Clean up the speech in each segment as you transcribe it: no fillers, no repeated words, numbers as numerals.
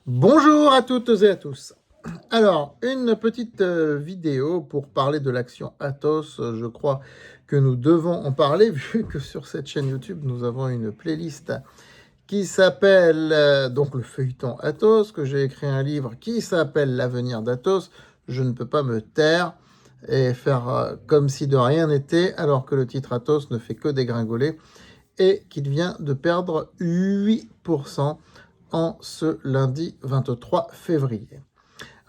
Bonjour à toutes et à tous. Alors, une petite vidéo pour parler de l'action Athos. Je crois que nous devons en parler vu que sur cette chaîne YouTube, nous avons une playlist qui s'appelle donc le feuilleton Athos, que j'ai écrit un livre qui s'appelle L'avenir d'Athos. Je ne peux pas me taire et faire comme si de rien n'était, alors que le titre Athos ne fait que dégringoler et qu'il vient de perdre 8% en ce lundi 23 février.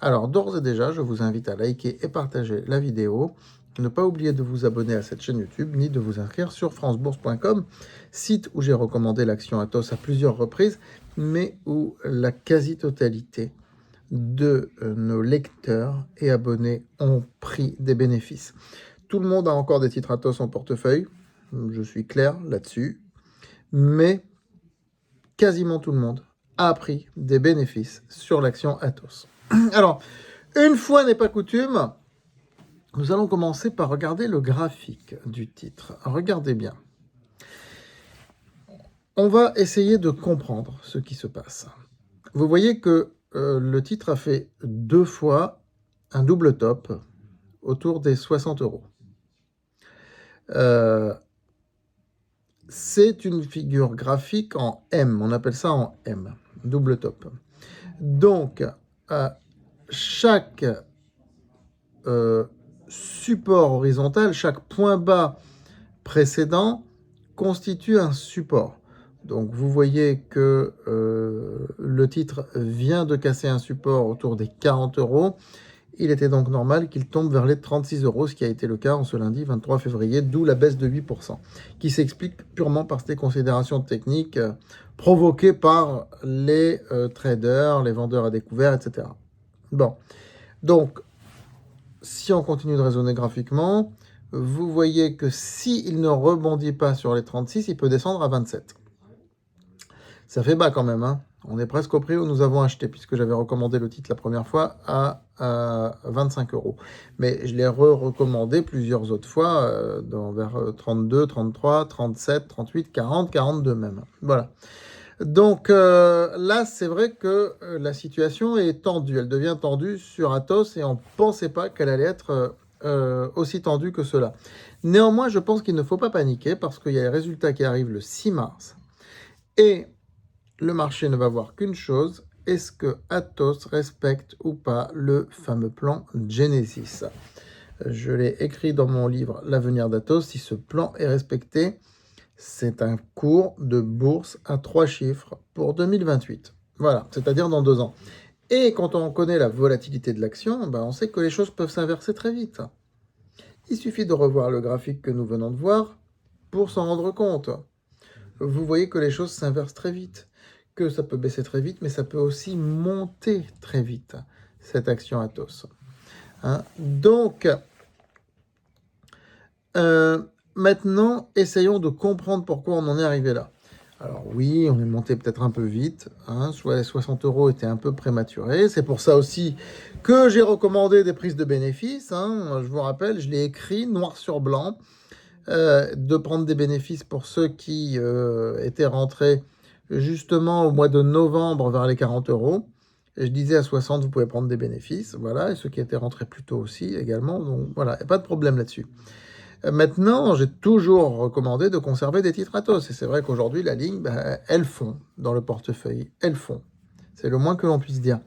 Alors, d'ores et déjà, je vous invite à liker et partager la vidéo. Ne pas oublier de vous abonner à cette chaîne YouTube, ni de vous inscrire sur francebourse.com, site où j'ai recommandé l'action Athos à plusieurs reprises, mais où la quasi-totalité de nos lecteurs et abonnés ont pris des bénéfices. Tout le monde a encore des titres Athos en portefeuille, je suis clair là-dessus, mais quasiment tout le monde a pris des bénéfices sur l'action Athos. Alors, une fois n'est pas coutume, nous allons commencer par regarder le graphique du titre. Regardez bien. On va essayer de comprendre ce qui se passe. Vous voyez que le titre a fait 2 fois un double top autour des 60 €. C'est une figure graphique en M, on appelle ça en M, double top. Donc, chaque support horizontal, chaque point bas précédent constitue un support. Donc vous voyez que le titre vient de casser un support autour des 40 €. Il était donc normal qu'il tombe vers les 36 €, ce qui a été le cas en ce lundi 23 février, d'où la baisse de 8%, qui s'explique purement par ces considérations techniques provoquées par les traders, les vendeurs à découvert, etc. Bon, donc, si on continue de raisonner graphiquement, vous voyez que s'il ne rebondit pas sur les 36, il peut descendre à 27. Ça fait bas quand même, hein. On est presque au prix où nous avons acheté, puisque j'avais recommandé le titre la première fois à 25 €. Mais je l'ai recommandé plusieurs autres fois, vers 32, 33, 37, 38, 40, 42 même. Voilà. Donc là, c'est vrai que la situation est tendue. Elle devient tendue sur Athos et on ne pensait pas qu'elle allait être aussi tendue que cela. Néanmoins, je pense qu'il ne faut pas paniquer parce qu'il y a les résultats qui arrivent le 6 mars. Et le marché ne va voir qu'une chose, est-ce que Athos respecte ou pas le fameux plan Genesis? Je l'ai écrit dans mon livre L'avenir d'Athos. Si ce plan est respecté, c'est un cours de bourse à 3 chiffres pour 2028. Voilà, c'est-à-dire dans 2 ans. Et quand on connaît la volatilité de l'action, on sait que les choses peuvent s'inverser très vite. Il suffit de revoir le graphique que nous venons de voir pour s'en rendre compte. Vous voyez que les choses s'inversent très vite, que ça peut baisser très vite, mais ça peut aussi monter très vite, cette action Athos. Donc, maintenant, essayons de comprendre pourquoi on en est arrivé là. Alors oui, on est monté peut-être un peu vite, soit les 60 € étaient un peu prématurés. C'est pour ça aussi que j'ai recommandé des prises de bénéfices. Je vous rappelle, je l'ai écrit noir sur blanc, de prendre des bénéfices pour ceux qui étaient rentrés justement au mois de novembre vers les 40 €. Et je disais à 60, vous pouvez prendre des bénéfices, voilà, et ceux qui étaient rentrés plus tôt aussi également. Donc voilà, il n'y a pas de problème là-dessus. Maintenant, j'ai toujours recommandé de conserver des titres Athos. Et c'est vrai qu'aujourd'hui, la ligne, elles fond dans le portefeuille. Elles font. C'est le moins que l'on puisse dire.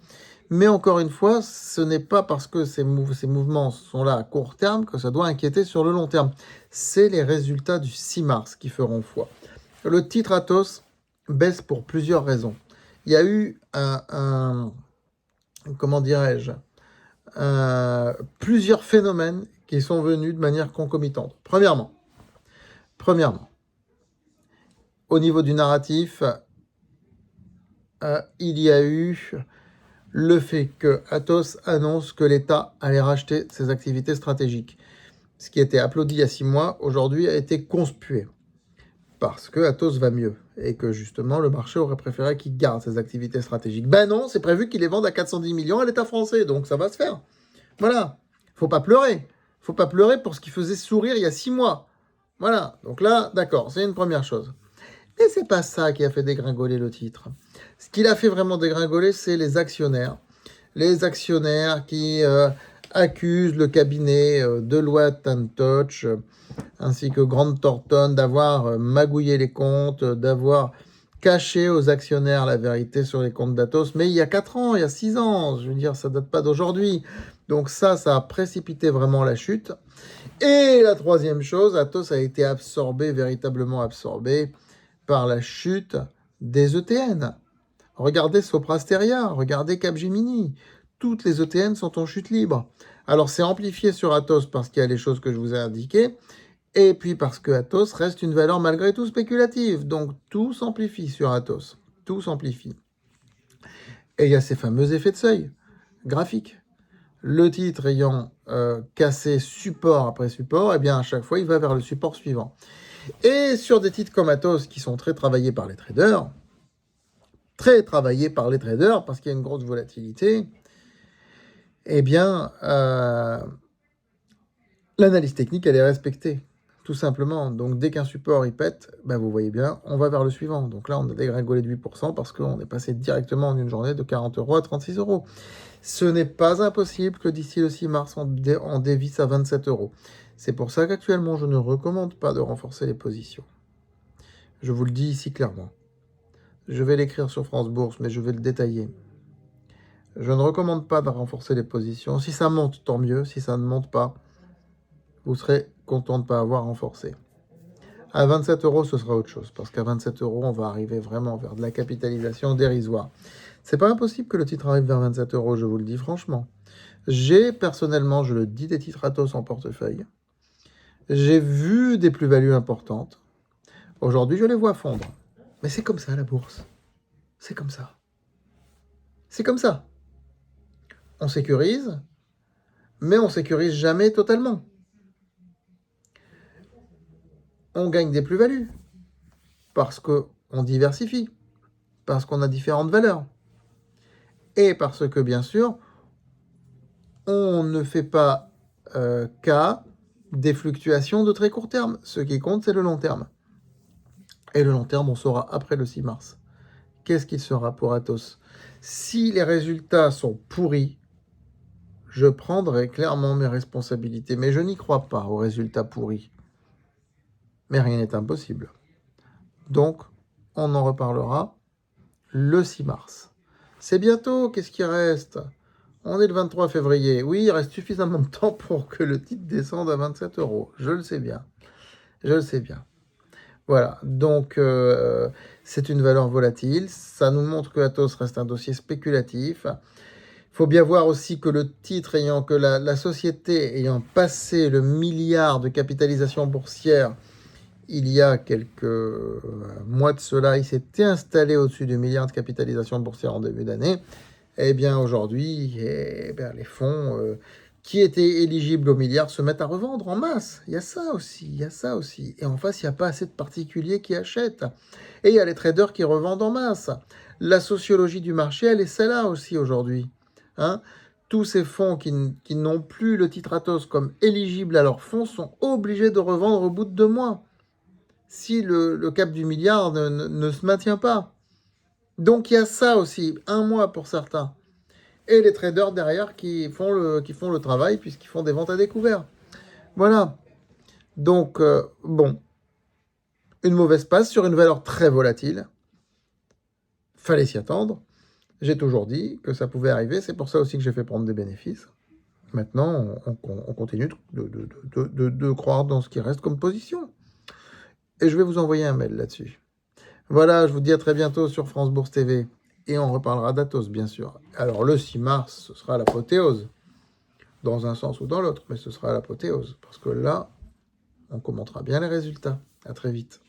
Mais encore une fois, ce n'est pas parce que ces mouvements sont là à court terme que ça doit inquiéter sur le long terme. C'est les résultats du 6 mars qui feront foi. Le titre Athos baisse pour plusieurs raisons. Il y a eu comment dirais-je, plusieurs phénomènes qui sont venus de manière concomitante. Premièrement, au niveau du narratif, il y a eu le fait que Athos annonce que l'État allait racheter ses activités stratégiques. Ce qui était applaudi il y a 6 mois, aujourd'hui a été conspué. Parce que Athos va mieux. Et que justement, le marché aurait préféré qu'il garde ses activités stratégiques. Ben non, c'est prévu qu'il les vende à 410 millions à l'État français. Donc ça va se faire. Voilà. Faut pas pleurer. Faut pas pleurer pour ce qui faisait sourire il y a 6 mois. Voilà. Donc là, d'accord, c'est une première chose. Mais c'est pas ça qui a fait dégringoler le titre. Ce qui l'a fait vraiment dégringoler, c'est les actionnaires. Les actionnaires qui accusent le cabinet Deloitte Touch ainsi que Grant Thornton d'avoir magouillé les comptes, d'avoir caché aux actionnaires la vérité sur les comptes d'Atos. Mais il y a 4 ans, il y a 6 ans, je veux dire, ça date pas d'aujourd'hui. Donc ça a précipité vraiment la chute. Et la troisième chose, Atos a été absorbé, véritablement absorbé, par la chute des ETN. Regardez Soprasteria, regardez Capgemini. Toutes les ETN sont en chute libre. Alors c'est amplifié sur Atos parce qu'il y a les choses que je vous ai indiquées, et puis parce que Atos reste une valeur malgré tout spéculative. Donc tout s'amplifie sur Atos. Tout s'amplifie. Et il y a ces fameux effets de seuil graphiques. Le titre ayant cassé support après support, eh bien à chaque fois il va vers le support suivant. Et sur des titres comme Atos qui sont très travaillés par les traders, parce qu'il y a une grosse volatilité, eh bien l'analyse technique elle est respectée, tout simplement. Donc dès qu'un support il pète, ben, vous voyez bien, on va vers le suivant. Donc là on a dégringolé de 8% parce qu'on est passé directement en une journée de 40 € à 36 €. Ce n'est pas impossible que d'ici le 6 mars, on dévisse à 27 €. C'est pour ça qu'actuellement, je ne recommande pas de renforcer les positions. Je vous le dis ici clairement. Je vais l'écrire sur France Bourse, mais je vais le détailler. Je ne recommande pas de renforcer les positions. Si ça monte, tant mieux. Si ça ne monte pas, vous serez content de ne pas avoir renforcé. À 27 €, ce sera autre chose. Parce qu'à 27 €, on va arriver vraiment vers de la capitalisation dérisoire. C'est pas impossible que le titre arrive vers 27 €, je vous le dis franchement. J'ai personnellement, je le dis, des titres Atos en portefeuille. J'ai vu des plus-values importantes. Aujourd'hui, je les vois fondre. Mais c'est comme ça, la bourse. C'est comme ça. C'est comme ça. On sécurise, mais on sécurise jamais totalement. On gagne des plus-values parce qu'on diversifie, parce qu'on a différentes valeurs. Et parce que, bien sûr, on ne fait pas cas des fluctuations de très court terme. Ce qui compte, c'est le long terme. Et le long terme, on saura après le 6 mars. Qu'est-ce qu'il sera pour Atos? Si les résultats sont pourris, je prendrai clairement mes responsabilités. Mais je n'y crois pas aux résultats pourris. Mais rien n'est impossible. Donc, on en reparlera le 6 mars. C'est bientôt, qu'est-ce qui reste? On est le 23 février. Oui, il reste suffisamment de temps pour que le titre descende à 27 €. Je le sais bien. Je le sais bien. Voilà, donc c'est une valeur volatile. Ça nous montre que Atos reste un dossier spéculatif. Il faut bien voir aussi que le titre ayant, que la société ayant passé le milliard de capitalisation boursière, il y a quelques mois de cela, il s'était installé au-dessus du milliard de capitalisation boursière en début d'année. Eh bien aujourd'hui, les fonds qui étaient éligibles au milliard se mettent à revendre en masse. Il y a ça aussi, il y a ça aussi. Et en face, il n'y a pas assez de particuliers qui achètent. Et il y a les traders qui revendent en masse. La sociologie du marché, elle est celle-là aussi aujourd'hui. Hein, tous ces fonds qui n'ont plus le titre Atos comme éligible à leurs fonds sont obligés de revendre au bout de 2 mois. Si le cap du milliard ne se maintient pas. Donc il y a ça aussi, 1 mois pour certains. Et les traders derrière qui font le travail puisqu'ils font des ventes à découvert. Voilà. Donc, bon, une mauvaise passe sur une valeur très volatile. Fallait s'y attendre. J'ai toujours dit que ça pouvait arriver. C'est pour ça aussi que j'ai fait prendre des bénéfices. Maintenant, on continue de croire dans ce qui reste comme position. Et je vais vous envoyer un mail là-dessus. Voilà, je vous dis à très bientôt sur France Bourse TV. Et on reparlera d'Atos, bien sûr. Alors, le 6 mars, ce sera l'apothéose. Dans un sens ou dans l'autre, mais ce sera l'apothéose. Parce que là, on commentera bien les résultats. À très vite.